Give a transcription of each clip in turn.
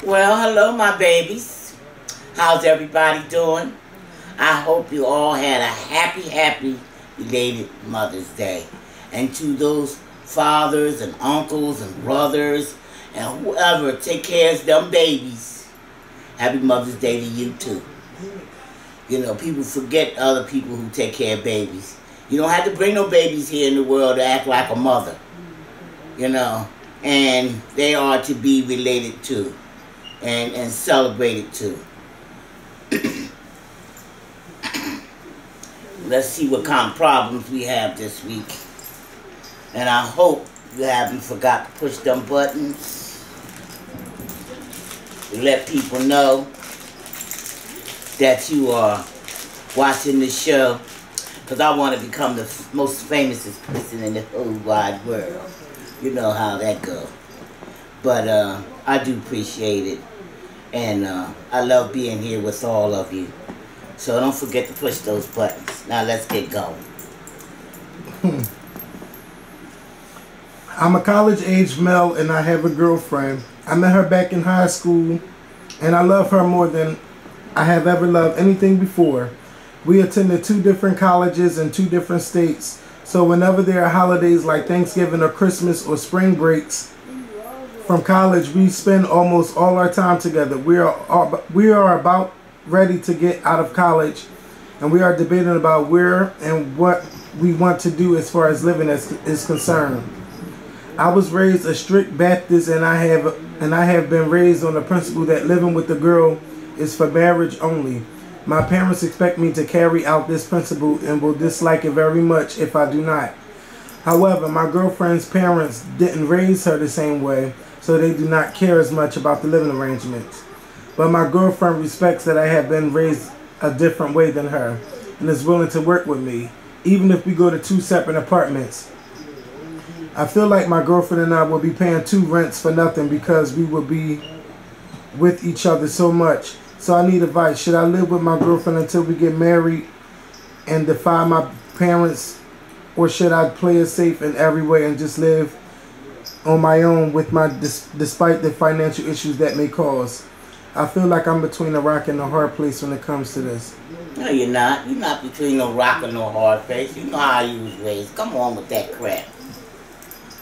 Well, hello, my babies. How's everybody doing? I hope you all had a happy belated Mother's Day. And to those fathers and uncles and brothers and whoever take care of them babies, happy Mother's Day to you too. You know, people forget other people who take care of babies. You don't have to bring no babies here in the world to act like a mother. You know, and they are to be related to and celebrated too. Let's see what kind of problems we have this week. And I hope you haven't forgot to push them buttons to let people know that you are watching the show, because I want to become the most famous person in the whole wide world. You know how that goes. But I do appreciate it. And I love being here with all of you. So don't forget to push those buttons. Now let's get going. I'm a college-age male and I have a girlfriend. I met her back in high school and I love her more than I have ever loved anything before. We attended 2 different colleges in 2 different states. So whenever there are holidays like Thanksgiving or Christmas or spring breaks from college, we spend almost all our time together. We are about ready to get out of college, and we are debating about where and what we want to do as far as living is concerned. I was raised a strict Baptist, and I have been raised on the principle that living with a girl is for marriage only. My parents expect me to carry out this principle and will dislike it very much if I do not. However, my girlfriend's parents didn't raise her the same way, so they do not care as much about the living arrangements. But my girlfriend respects that I have been raised a different way than her and is willing to work with me, even if we go to 2 separate apartments. I feel like my girlfriend and I will be paying 2 rents for nothing because we will be with each other so much. So I need advice. Should I live with my girlfriend until we get married and defy my parents, or should I play it safe in every way and just live on my own with despite the financial issues that may cause? I feel like I'm between a rock and a hard place when it comes to this. No, you're not. You're not between no rock and no hard place. You know how you was raised. Come on with that crap.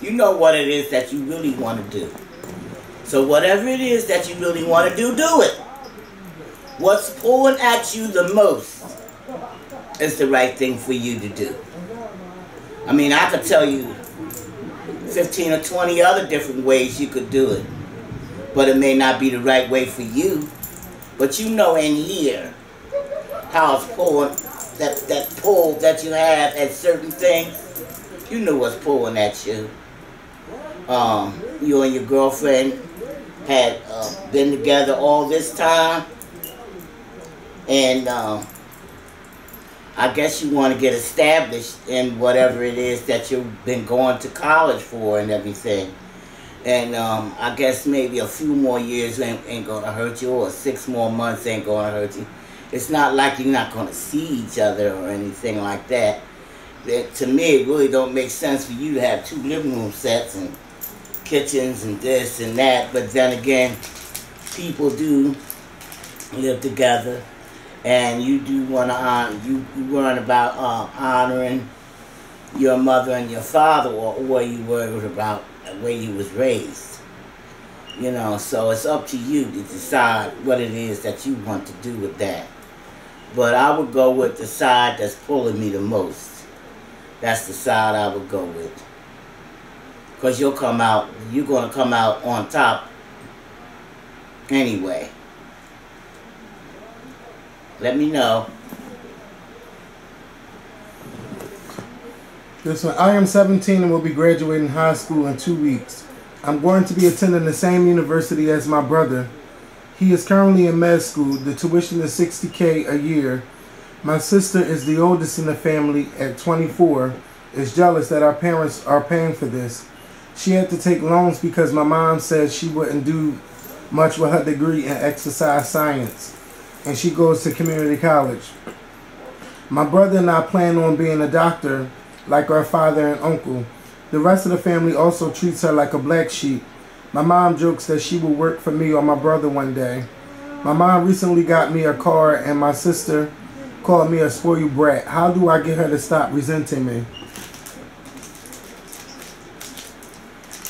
You know what it is that you really want to do. So whatever it is that you really want to do it. What's pulling at you the most is the right thing for you to do. I mean, I could tell you 15 or 20 other different ways you could do it, but it may not be the right way for you. But you know in here how it's pulling, that pull that you have at certain things. You know what's pulling at you. You and your girlfriend had been together all this time, and I guess you want to get established in whatever it is that you've been going to college for and everything. And I guess maybe a few more years ain't going to hurt you, or 6 more months ain't going to hurt you. It's not like you're not going to see each other or anything like that. To me, it really don't make sense for you to have 2 living room sets and kitchens and this and that. But then again, people do live together. And you do want to honor, you learn about honoring your mother and your father, or where you were about where you was raised. You know, so it's up to you to decide what it is that you want to do with that. But I would go with the side that's pulling me the most. That's the side I would go with. Because you're going to come out on top anyway. Let me know. This one. I am 17 and will be graduating high school in 2 weeks. I'm going to be attending the same university as my brother. He is currently in med school. The tuition is $60K a year. My sister is the oldest in the family at 24. Is jealous that our parents are paying for this. She had to take loans because my mom said she wouldn't do much with her degree in exercise science, and she goes to community college. My brother and I plan on being a doctor like our father and uncle. The rest of the family also treats her like a black sheep. My mom jokes that she will work for me or my brother one day. My mom recently got me a car and my sister called me a spoiled brat. How do I get her to stop resenting me?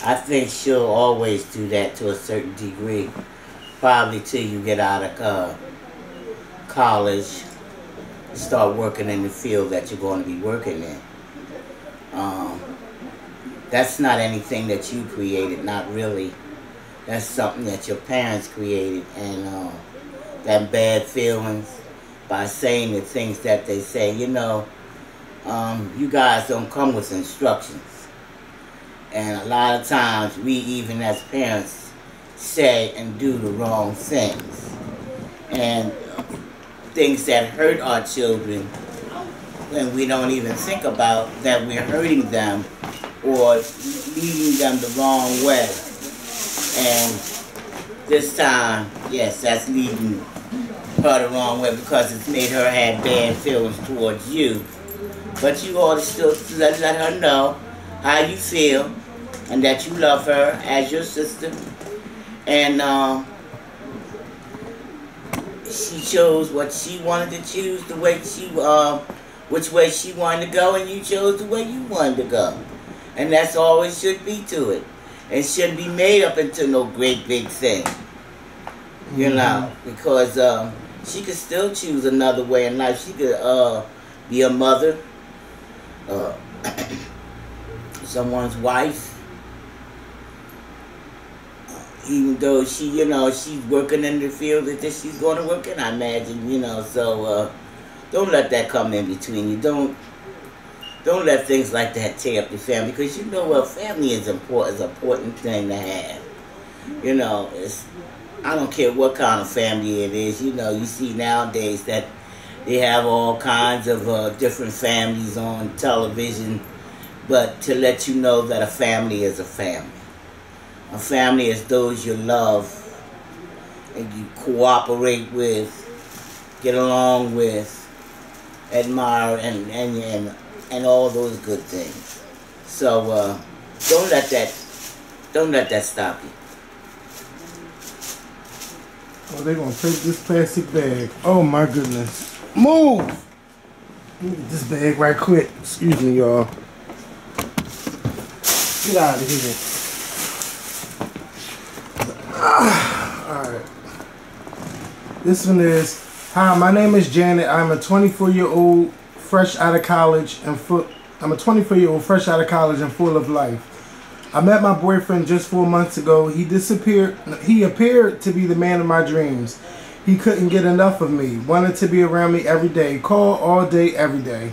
I think she'll always do that to a certain degree. Probably till you get out of college, start working in the field that you're going to be working in. That's not anything that you created, not really. That's something that your parents created, and that bad feelings by saying the things that they say. You know, you guys don't come with instructions. And a lot of times we, even as parents, say and do the wrong things. And things that hurt our children when we don't even think about that we're hurting them or leading them the wrong way. And this time, yes, that's leading her the wrong way because it's made her have bad feelings towards you. But you ought to still let her know how you feel and that you love her as your sister. And she chose what she wanted to choose, the way she, which way she wanted to go, and you chose the way you wanted to go. And that's all it should be to it. It shouldn't be made up into no great big thing, you know, because she could still choose another way in life. She could be a mother, someone's wife, even though she, you know, she's working in the field that she's going to work in, I imagine, you know. So don't let that come in between you. Don't let things like that tear up your family, because you know what, family is important. It's an important thing to have. You know, I don't care what kind of family it is. You know, you see nowadays that they have all kinds of different families on television, but to let you know that a family is a family. A family is those you love and you cooperate with, get along with, admire, and all those good things. So don't let that stop you. Oh, they're gonna take this plastic bag. Oh my goodness. Move! Let me get this bag right quick. Excuse me, y'all. Get out of here. Alright. This one is, hi, my name is Janet. I'm a 24-year-old fresh out of college and full of life. I met my boyfriend just 4 months ago. He appeared to be the man of my dreams. He couldn't get enough of me, wanted to be around me every day, call all day, every day.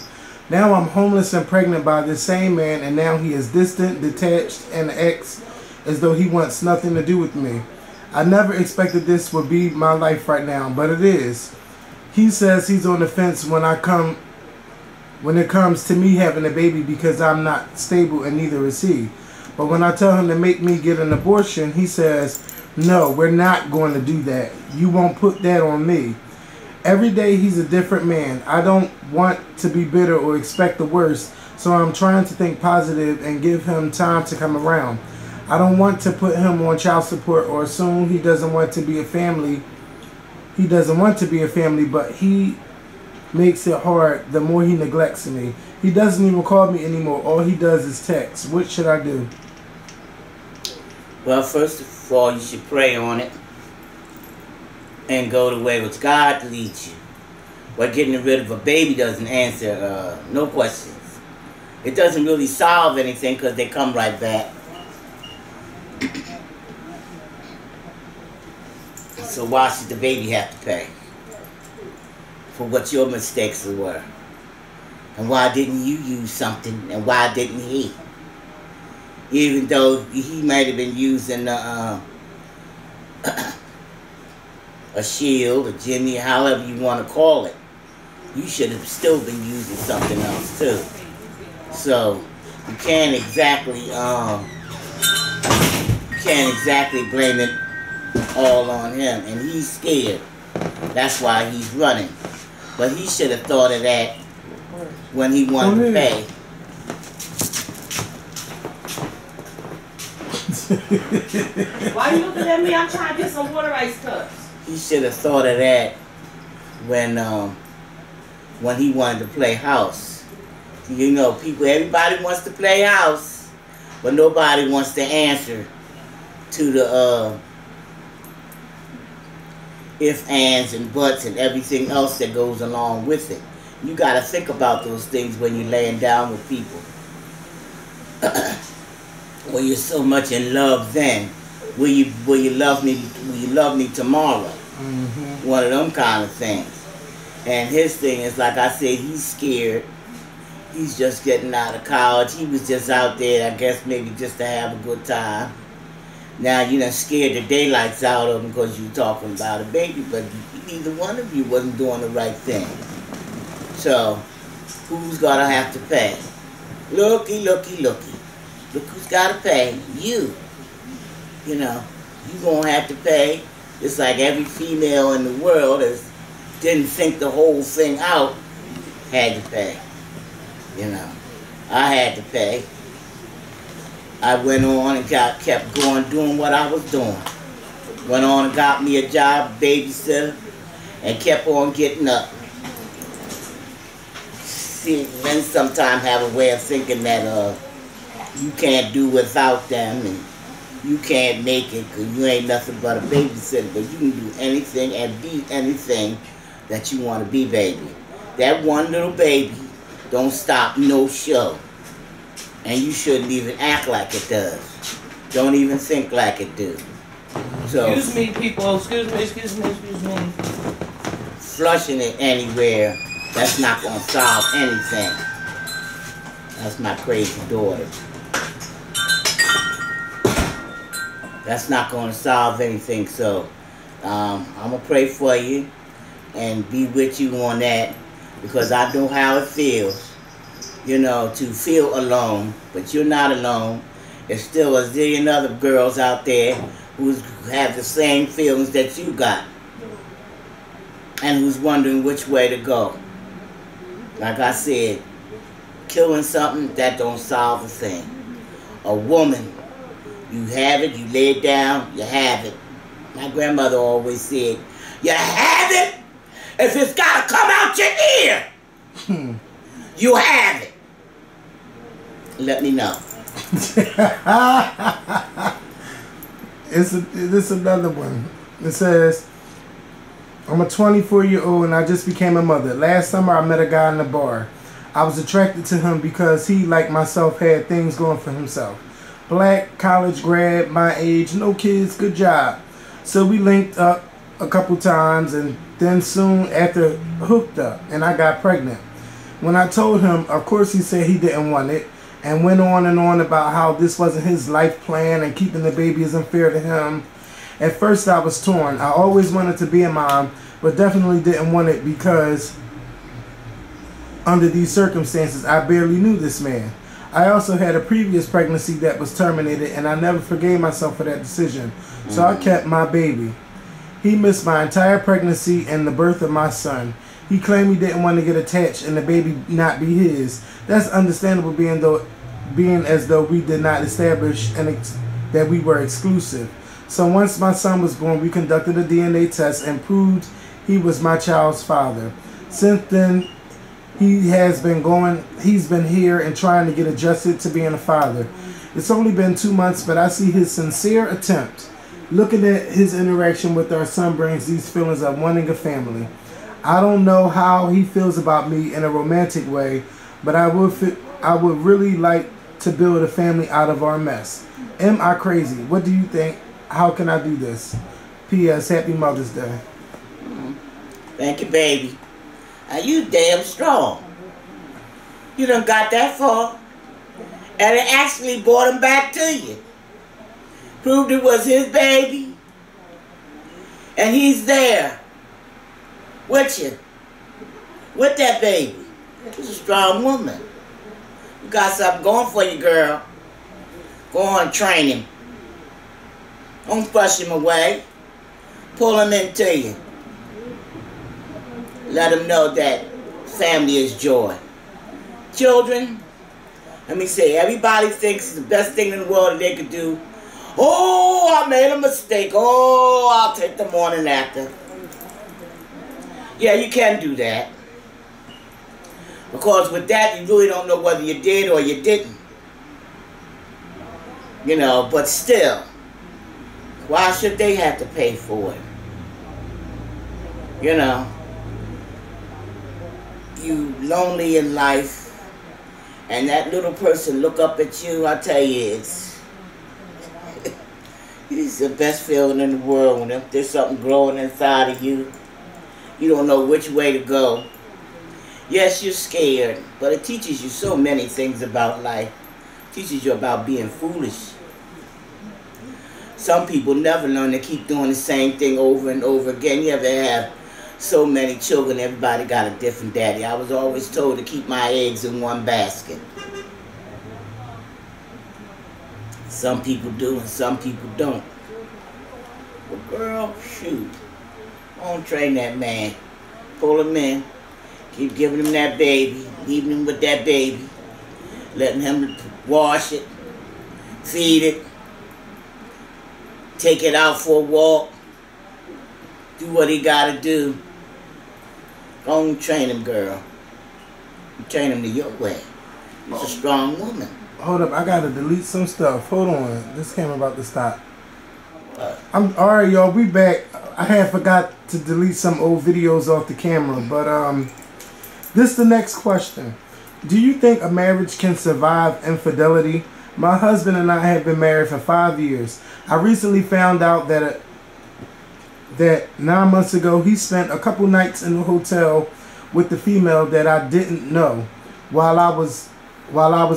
Now I'm homeless and pregnant by this same man, and now he is distant, detached, and acts as though he wants nothing to do with me. I never expected this would be my life right now, but it is. He says he's on the fence when it comes to me having a baby because I'm not stable and neither is he. But when I tell him to make me get an abortion, he says, no, we're not going to do that. You won't put that on me. Every day he's a different man. I don't want to be bitter or expect the worst, so I'm trying to think positive and give him time to come around. I don't want to put him on child support or assume he doesn't want to be a family. He doesn't want to be a family, but he makes it hard the more he neglects me. He doesn't even call me anymore. All he does is text. What should I do? Well, first of all, you should pray on it and go the way which God leads you. But getting rid of a baby doesn't answer no questions. It doesn't really solve anything because they come right back. So why should the baby have to pay for what your mistakes were? And why didn't you use something, and why didn't he? Even though he might have been using a shield, a jimmy, however you want to call it, you should have still been using something else too. So you can't exactly blame it all on him, and he's scared. That's why he's running. But he should have thought of that when he wanted to pay. Why you looking at me? I'm trying to get some water ice cups. He should have thought of that when he wanted to play house. You know, everybody wants to play house, but nobody wants to answer to the if, ands, and buts, and everything else that goes along with it. You got to think about those things when you're laying down with people. When you're so much in love, then will you love me? Will you love me tomorrow? Mm-hmm. One of them kind of things. And his thing is, like I said, he's scared. He's just getting out of college. He was just out there, I guess, maybe just to have a good time. Now you done scared the daylights out of him because you talking about a baby, but neither one of you wasn't doing the right thing. So, who's gonna have to pay? Looky, looky, looky. Look who's gotta pay. You. You know, you gonna have to pay. It's like every female in the world that didn't think the whole thing out had to pay. You know, I had to pay. I went on and kept going doing what I was doing. Went on and got me a job, babysitter, and kept on getting up. See, men sometimes have a way of thinking that you can't do without them and you can't make it because you ain't nothing but a babysitter, but you can do anything and be anything that you want to be, baby. That one little baby don't stop no show. And you shouldn't even act like it does. Don't even think like it do. So, excuse me, people. Excuse me, excuse me, excuse me. Flushing it anywhere, that's not going to solve anything. That's my crazy daughter. That's not going to solve anything. So, I'm going to pray for you and be with you on that because I know how it feels. You know, to feel alone, but you're not alone. There's still a zillion other girls out there who have the same feelings that you got and who's wondering which way to go. Like I said, killing something, that don't solve a thing. A woman, you have it, you lay it down, you have it. My grandmother always said, you have it if it's got to come out your ear. You have it. Let me know. It's another one. It says, I'm a 24-year-old and I just became a mother. Last summer I met a guy in a bar. I was attracted to him because he, like myself, had things going for himself. Black, college grad, my age, no kids, good job. So we linked up a couple times and then soon after hooked up and I got pregnant. When I told him, of course he said he didn't want it and went on and on about how this wasn't his life plan and keeping the baby isn't fair to him. At first I was torn. I always wanted to be a mom, but definitely didn't want it because under these circumstances I barely knew this man. I also had a previous pregnancy that was terminated and I never forgave myself for that decision. So I kept my baby. He missed my entire pregnancy and the birth of my son. He claimed he didn't want to get attached and the baby not be his. That's understandable being as though we did not establish that we were exclusive. So once my son was born, we conducted a DNA test and proved he was my child's father. Since then, he's been here and trying to get adjusted to being a father. It's only been 2 months, but I see his sincere attempt. Looking at his interaction with our son brings these feelings of wanting a family. I don't know how he feels about me in a romantic way, but I would really like to build a family out of our mess. Am I crazy? What do you think? How can I do this? P.S. Happy Mother's Day. Thank you, baby. Now you damn strong. You done got that far. And it actually brought him back to you. Proved it was his baby. And he's there. With you. With that baby. She's a strong woman. You got something going for you, girl. Go on and train him. Don't brush him away. Pull him into you. Let him know that family is joy. Children, let me say, everybody thinks it's the best thing in the world that they could do. Oh, I made a mistake. Oh, I'll take the morning after. Yeah, you can do that. Because with that, you really don't know whether you did or you didn't. You know, but still, why should they have to pay for it? You know, you lonely in life, and that little person look up at you, I tell you, it's the best feeling in the world when there's something growing inside of you. You don't know which way to go. Yes, you're scared, but it teaches you so many things about life. It teaches you about being foolish. Some people never learn to keep doing the same thing over and over again. You ever have so many children, everybody got a different daddy. I was always told to keep my eggs in one basket. Some people do and some people don't. But girl, shoot. Don't train that man. Pull him in. Keep giving him that baby. Leaving him with that baby. Letting him wash it. Feed it. Take it out for a walk. Do what he gotta do. Don't train him, girl. You train him to your way. He's a strong woman. Hold up, I gotta delete some stuff. Hold on. This camera about to stop. I'm alright, y'all. We back. I had forgot to delete some old videos off the camera, but this is the next question. Do you think a marriage can survive infidelity? My husband and I have been married for 5 years. I recently found out that 9 months ago he spent a couple nights in the hotel with the female that I didn't know while I was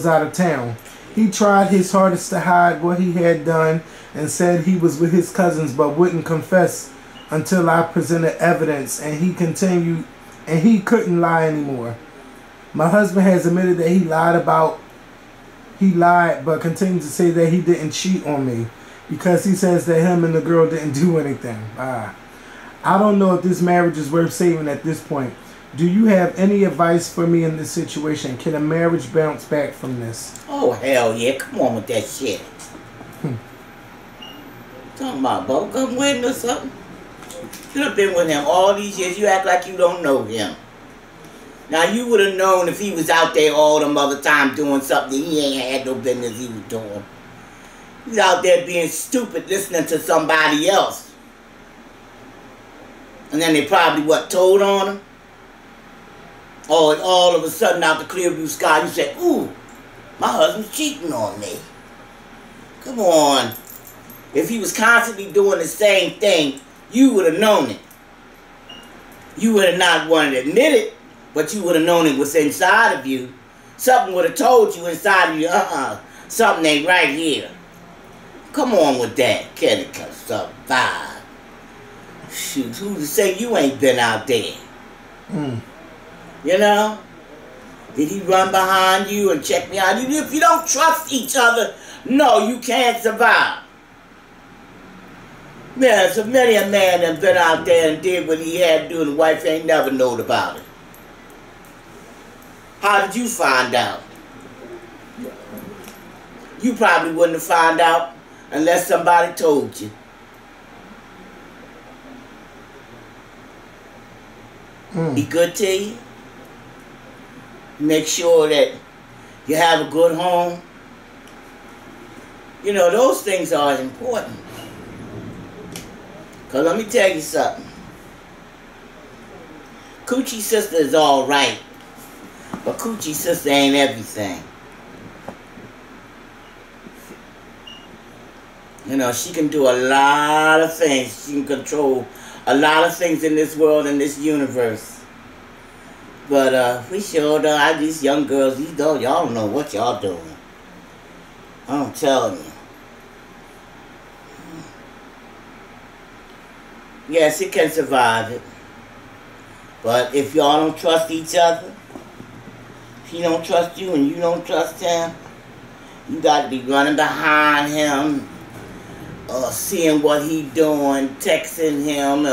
out of town. He tried his hardest to hide what he had done and said he was with his cousins but wouldn't confess until I presented evidence, and he continued and he couldn't lie anymore. My husband has admitted that he lied but continues to say that he didn't cheat on me because he says that him and the girl didn't do anything. I don't know if this marriage is worth saving at this point. Do you have any advice for me in this situation? Can a marriage bounce back from this? Oh, hell yeah. Come on with that shit. Talking about bubblegum wedding or something? You have been with him all these years. You act like you don't know him. Now, you would have known if he was out there all them other time doing something he ain't had no business he was doing. He's out there being stupid listening to somebody else. And then they probably, told on him? Or all of a sudden out the clear blue sky, you say, ooh, my husband's cheating on me. Come on. If he was constantly doing the same thing, you would have known it. You would have not wanted to admit it, but you would have known it was inside of you. Something would have told you inside of you, something ain't right here. Come on with that. Can it survive? Shoot, who's to say you ain't been out there? You know? Did he run behind you and check behind you? If you don't trust each other, no, you can't survive. Man, so many a man that been out there and did what he had to do and the wife ain't never known about it. How did you find out? You probably wouldn't have found out unless somebody told you. Be good to you. Make sure that you have a good home. You know, those things are important. Because let me tell you something. Coochie sister is all right. But Coochie sister ain't everything. You know, she can do a lot of things. She can control a lot of things in this world, in this universe. But we sure don't. These young girls, y'all don't know what y'all doing. I'm telling you. Yes, it can survive it. But if y'all don't trust each other, if he don't trust you and you don't trust him, you got to be running behind him, seeing what he doing, texting him,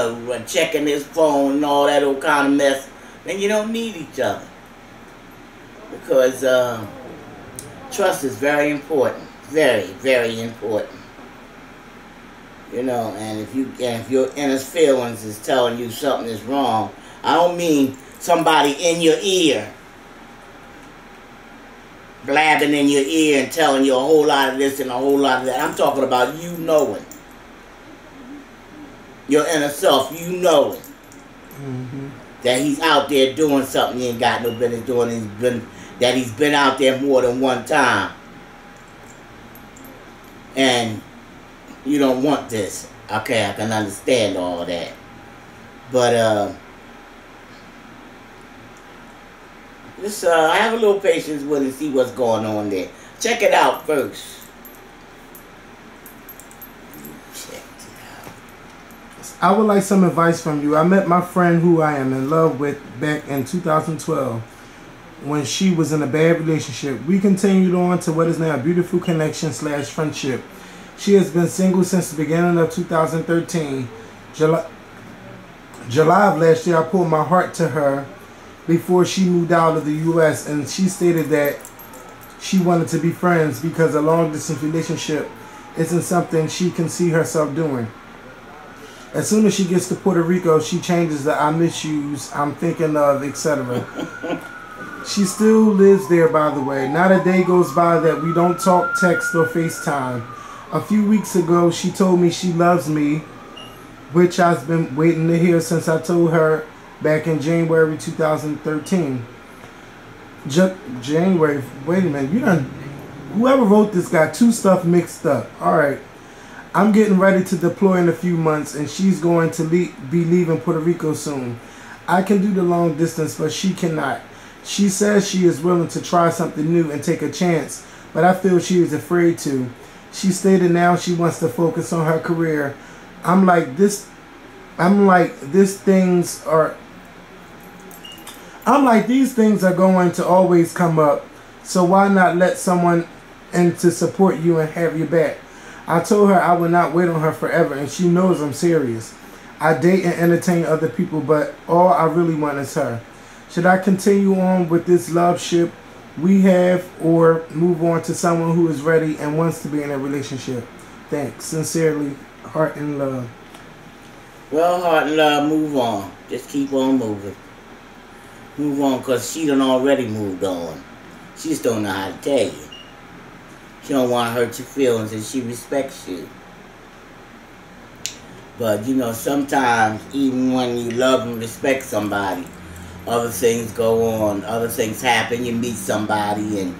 checking his phone and all that old kind of mess. Then you don't need each other. Because trust is very important. Very, very important. You know, and if your inner feelings is telling you something is wrong, I don't mean somebody in your ear, blabbing in your ear and telling you a whole lot of this and a whole lot of that. I'm talking about you knowing. Your inner self, you knowing. Mm-hmm. That he's out there doing something he ain't got no business doing. He's been out there more than one time. And you don't want this. Okay, I can understand all that. But just have a little patience with it and see what's going on there. Check it out first. I would like some advice from you. I met my friend who I am in love with back in 2012 when she was in a bad relationship. We continued on to what is now a beautiful connection / friendship. She has been single since the beginning of 2013. July of last year, I pulled my heart to her before she moved out of the U.S. and she stated that she wanted to be friends because a long-distance relationship isn't something she can see herself doing. As soon as she gets to Puerto Rico, she changes the I miss yous, I'm thinking of, etc. She still lives there, by the way. Not a day goes by that we don't talk, text, or FaceTime. A few weeks ago, she told me she loves me, which I've been waiting to hear since I told her back in January 2013. January, wait a minute, whoever wrote this got two stuff mixed up. Alright. I'm getting ready to deploy in a few months and she's going to be leaving Puerto Rico soon. I can do the long distance, but she cannot. She says she is willing to try something new and take a chance, but I feel she is afraid to. She stated now she wants to focus on her career. I'm like, these things are going to always come up, so why not let someone in to support you and have your back? I told her I would not wait on her forever, and she knows I'm serious. I date and entertain other people, but all I really want is her. Should I continue on with this love ship we have or move on to someone who is ready and wants to be in a relationship? Thanks. Sincerely, Heart and Love. Well, Heart and Love, move on. Just keep on moving. Move on, because she done already moved on. She just don't know how to tell you. She don't want to hurt your feelings and she respects you. But, sometimes even when you love and respect somebody, other things go on, other things happen, you meet somebody and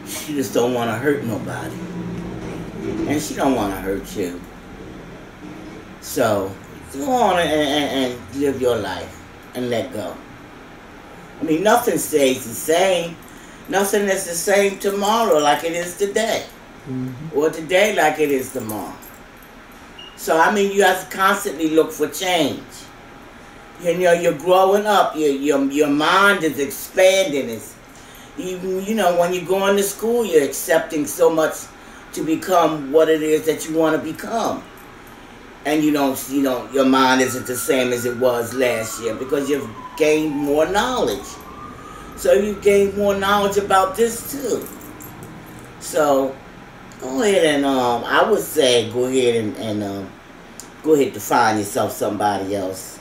she just don't want to hurt nobody. And she don't want to hurt you. So, go on and live your life and let go. I mean, nothing stays the same. Nothing is the same tomorrow like it is today. Mm-hmm. Or today like it is tomorrow. So, I mean, you have to constantly look for change. You're growing up. Your mind is expanding. It's even, when you're going to school, you're accepting so much to become what it is that you want to become. And your mind isn't the same as it was last year because you've gained more knowledge. So you've gained more knowledge about this too. So go ahead and I would say go ahead and go ahead to find yourself somebody else.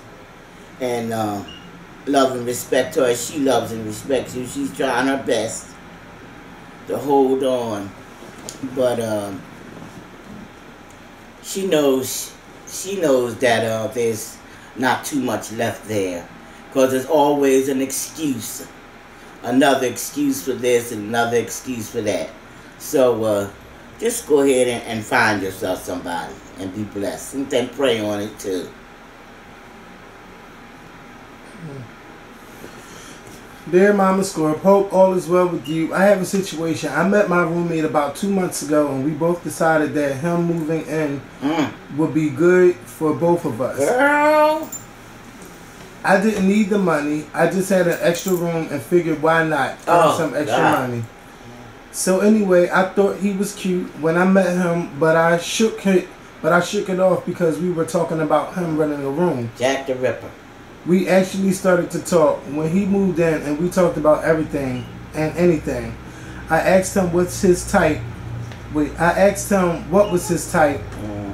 And love and respect her as she loves and respects you. She's trying her best to hold on. But she knows that there's not too much left there. Because there's always an excuse. Another excuse for this and another excuse for that. So just go ahead and find yourself somebody and be blessed. And then pray on it too. Dear Mama Scorp, hope all is well with you. I have a situation. I met my roommate about 2 months ago and we both decided that him moving in would be good for both of us. Girl! I didn't need the money. I just had an extra room and figured why not earn some extra money. So anyway, I thought he was cute when I met him, but I shook it off because we were talking about him renting a room. Jack the Ripper. We actually started to talk when he moved in and we talked about everything and anything. I asked him what's his type. I asked him what was his type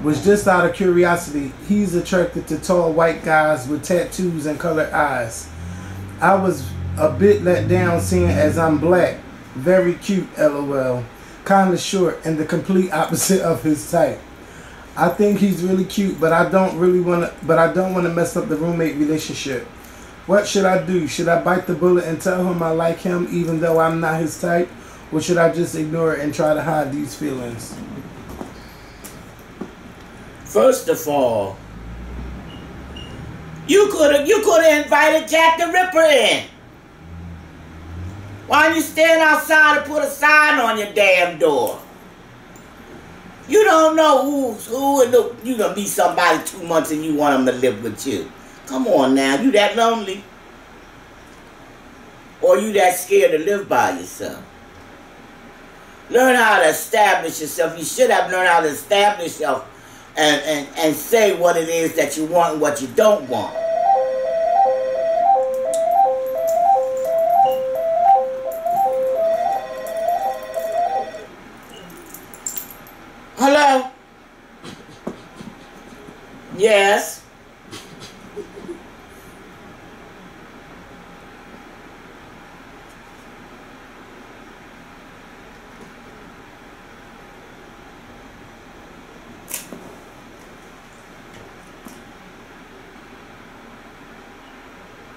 was just out of curiosity. He's attracted to tall white guys with tattoos and colored eyes. I was a bit let down seeing as I'm black. Very cute, LOL. Kinda short and the complete opposite of his type. I think he's really cute, but I don't want to mess up the roommate relationship. What should I do? Should I bite the bullet and tell him I like him even though I'm not his type? Or should I just ignore it and try to hide these feelings? First of all, you could have invited Jack the Ripper in. Why don't you stand outside and put a sign on your damn door? You don't know who's who, and you gonna be somebody 2 months and you want them to live with you. Come on now, you that lonely? Or you that scared to live by yourself? Learn how to establish yourself. You should have learned how to establish yourself and say what it is that you want and what you don't want. Hello? Yes?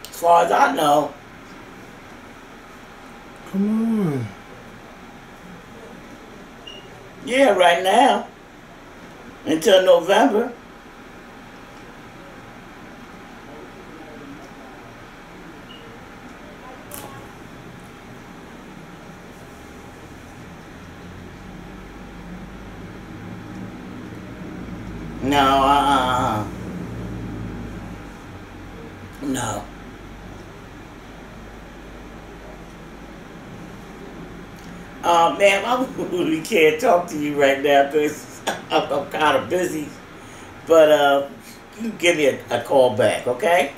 As far as I know. Come on. Yeah, right now. Until November. No, no. Ma'am, I really can't talk to you right now because I'm kind of busy. But you give me a call back, okay?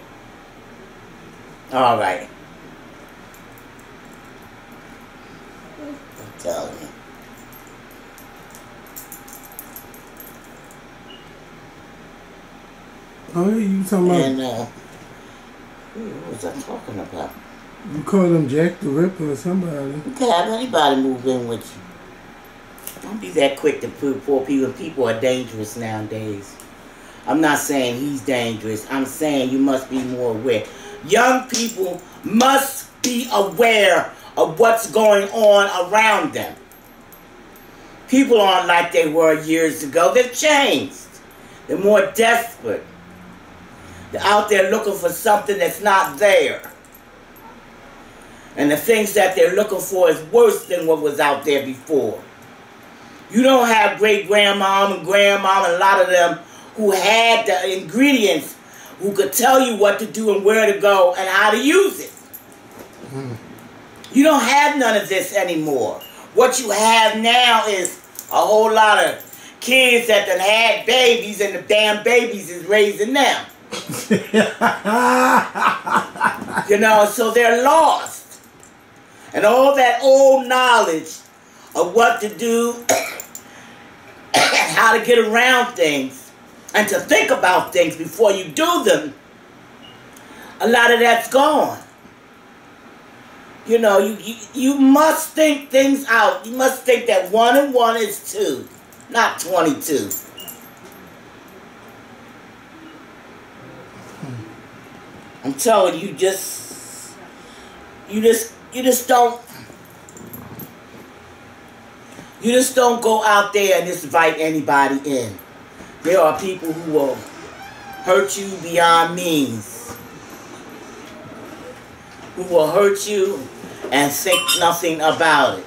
All right. I'm telling you. Oh, you talking about? And what was I talking about? You call him Jack the Ripper or somebody. You can have anybody move in with you. Don't be that quick to put poor people. People are dangerous nowadays. I'm not saying he's dangerous. I'm saying you must be more aware. Young people must be aware of what's going on around them. People aren't like they were years ago. They've changed. They're more desperate. They're out there looking for something that's not there. And the things that they're looking for is worse than what was out there before. You don't have great-grandmom and grandmom and a lot of them who had the ingredients, who could tell you what to do and where to go and how to use it. You don't have none of this anymore. What you have now is a whole lot of kids that done had babies and the damn babies is raising them. You know, so they're lost. And all that old knowledge of what to do, how to get around things, and to think about things before you do them, a lot of that's gone. You know, you must think things out. You must think that 1 and 1 is 2, not 22. I'm telling you, you just don't go out there and just invite anybody in. There are people who will hurt you beyond means, who will hurt you and think nothing about it.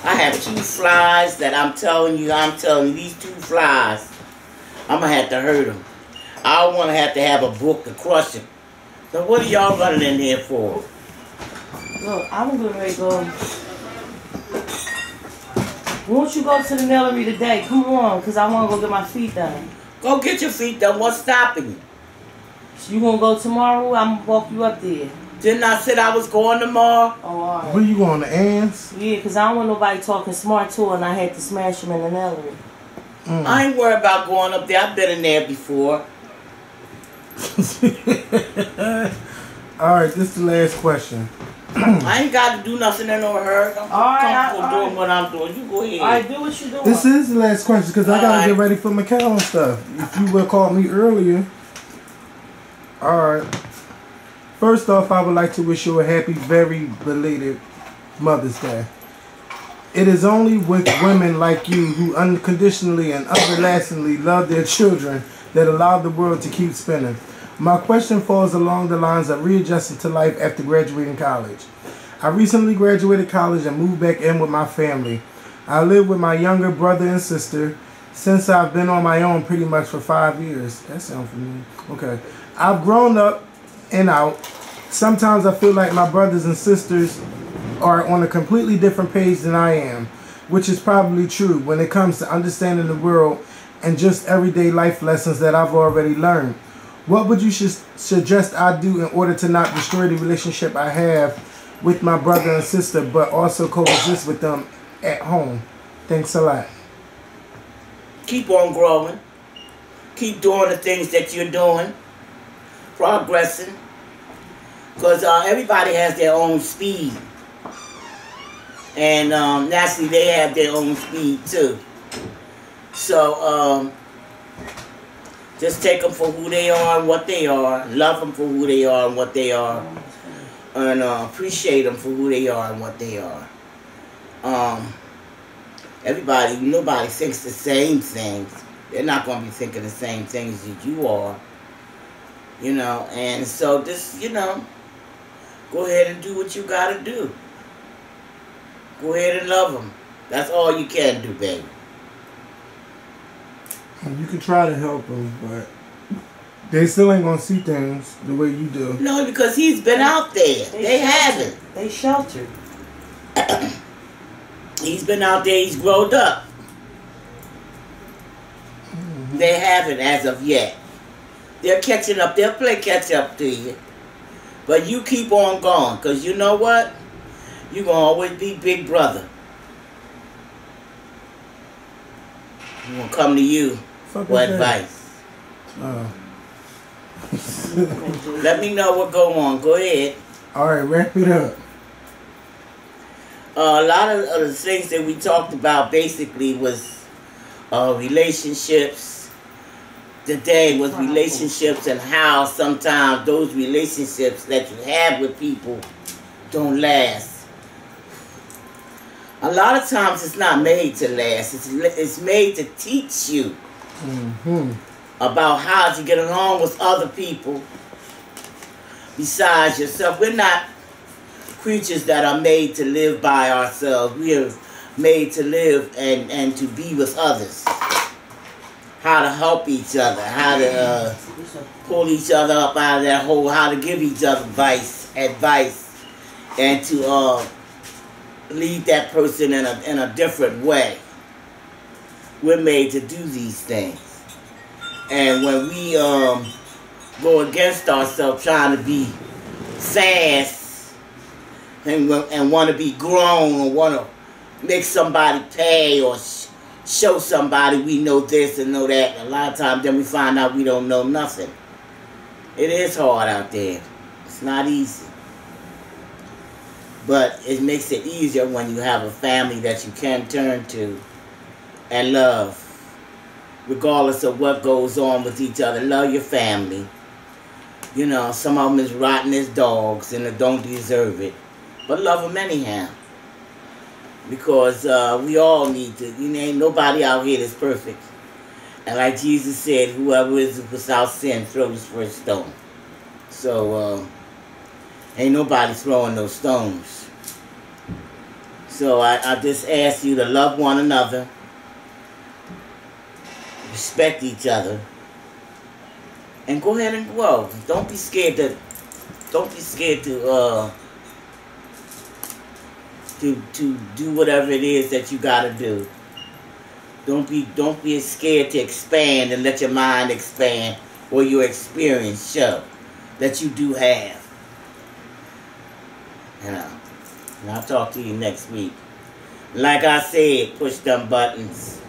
I have 2 flies that I'm telling you, these 2 flies, I'm going to have to hurt them. I don't want to have a book to crush them. So what are y'all running in here for? Look, I'm getting ready to go. Won't you go to the nailery today? Come on, because I want to go get my feet done. Go get your feet done. What's stopping you? So you going to go tomorrow? I'm going to walk you up there. Didn't I say I was going tomorrow? Oh, all right. Where you going, to Ann's? Yeah, because I don't want nobody talking smart to her, and I had to smash him in the Nellery. I ain't worried about going up there. I've been in there before. Alright, this is the last question. I ain't got to do nothing in no hurry. I'm comfortable doing what I'm doing. You go ahead. Alright, do what you doing. This is the last question because I gotta get ready for Macau and stuff. If you would have called me earlier. Alright. First off, I would like to wish you a happy, very belated Mother's Day. It is only with women like you who unconditionally and everlastingly love their children that allow the world to keep spinning. My question falls along the lines of readjusting to life after graduating college. I recently graduated college and moved back in with my family. I live with my younger brother and sister since I've been on my own pretty much for 5 years. That sounds familiar. Okay. I've grown up and out. Sometimes I feel like my brothers and sisters are on a completely different page than I am, which is probably true when it comes to understanding the world and just everyday life lessons that I've already learned. What would you suggest I do in order to not destroy the relationship I have with my brother and sister, but also coexist with them at home? Thanks a lot. Keep on growing. Keep doing the things that you're doing. Progressing. Because everybody has their own speed. And naturally they have their own speed too. So just take them for who they are and what they are. Love them for who they are and what they are. And appreciate them for who they are and what they are. Nobody thinks the same things. They're not going to be thinking the same things that you are. You know, and so just, you know, go ahead and do what you got to do. Go ahead and love them. That's all you can do, baby. You can try to help them, but they still ain't gonna see things the way you do. No, because he's been out there. They haven't. They sheltered. He's been out there. He's grown up. They haven't as of yet. They're catching up. They'll play catch up to you. But you keep on going, because you know what? You're going to always be big brother. I'm going to come to you for advice. Let me know what go on. Go ahead. All right, wrap it up. A lot of the things that we talked about basically was relationships. Today was relationships and how sometimes those relationships that you have with people don't last. A lot of times it's not made to last. It's made to teach you about how to get along with other people besides yourself. We're not creatures that are made to live by ourselves. We are made to live and to be with others. How to help each other, how to pull each other up out of that hole, how to give each other advice, and to lead that person in a different way. We're made to do these things. And when we go against ourselves trying to be fast and want to be grown or want to make somebody pay or show somebody we know this and know that, a lot of times then we find out we don't know nothing. It is hard out there. It's not easy. But it makes it easier when you have a family that you can turn to and love. Regardless of what goes on with each other. Love your family. You know, some of them is rotten as dogs and they don't deserve it. But love them anyhow. Because we all need to. You know, ain't nobody out here that's perfect. And like Jesus said, whoever is without sin, throw his first stone. So, ain't nobody throwing those stones. So I just ask you to love one another. Respect each other. And go ahead and grow. Don't be scared to do whatever it is that you gotta do. Don't be scared to expand and let your mind expand or your experience show that you do have. You know. And I'll talk to you next week. Like I said, push them buttons.